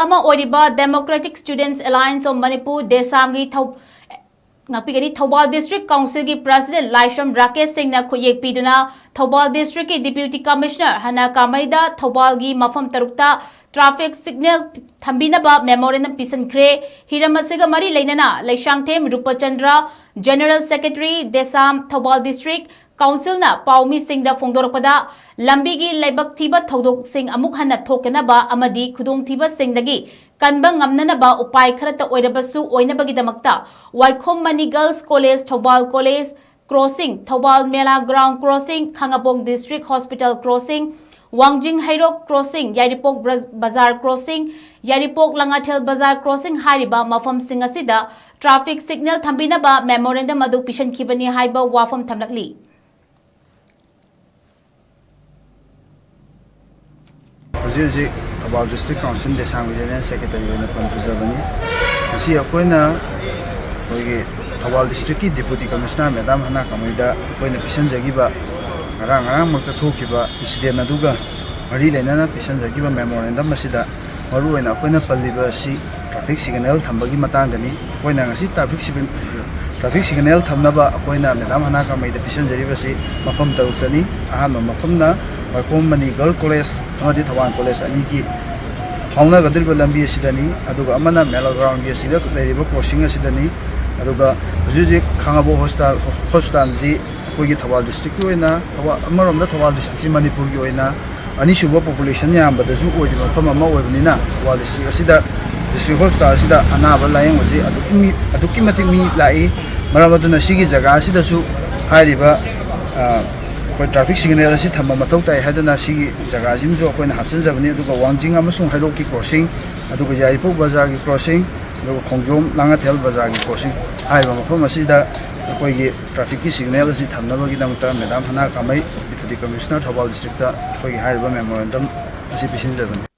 ama OIRIBA Democratic Students Alliance of Manipur DESAM gi Thoubal District Council ki President LAISHRAM RAKESH Singh na KHUTYEK PIDUNA Thoubal District ki Deputy Commissioner hana Kamei Da Thoubal gi Mapham tarukta traffic signal Thambinaba Memorandum Pisinkhre Hiramasiga Mari Lainana Laishangthem Rupachandra General Secretary DESAM Thoubal District Council na Paumi Singh da Fongdorpada Lambi gi Laibak Thiba Thodok Singh amuk hana thokanaba amadi khudong thiba Singh dagi kanba ngamnanaba upai kharata oirabasu oinabagidamagta Waikhom Mani Girls College Thoubal College Crossing Thoubal Mela Ground Crossing Khangabong District Hospital Crossing Wangjing Hairok Crossing Yaripok Bazar Crossing Yaripok Langathel Bazar Crossing Hariba Mapham Singh asida traffic signal Thambinaba Memorandum adu pisankhibani haiba wafam thamlakli Hujiji Thoubal District Council DESAM General Secretary na pamtujabani asi akoina koigi Thoubal District ki Deputy Commissioner Madam Hana Kamei Da akoina pisanjagiba ngarang makta thokiba incident aduga mari lainana pisanjagiba memorandum asida maru oina akoina palliba asi traffic signal thambagi matangdani akoina ngasi traffic signal thamnaba akoina Madam Hana Kamei Da pisanjariba si mafam taruktani ahanma mafamna Waikhom Mani Girls College amadi Thoubal College ani ki hauna gadriba lambi asidani aduga amana Mela Ground gi asida leiriba crossing asidani aduga hujiji Khangabo hospital ji koigi Thoubal district ki oina amaromda Thoubal district ki Manipur gi oina ani suba population yambada ju oidi mafam ama oibnina Thoubal district asida district hospital asida anaba layeng oji aduki matik mi lai maramduna sigi jaga asida su hairiba traffic signal asi thamba mathau tai hadana sigi jaga jimjo akoina hapsanjabani aduga Wangjing amasung Hairok ki crossing aduga Yaripok Bazar ki crossing aduga Khongjom Langathel Bazar ki crossing haiba mafam asida akoigi traffic ki signal asi thamnabagi damta Madam Hana Kamei Deputy Commissioner Thoubal District ta akoigi haiba memorandum asi pisinjabani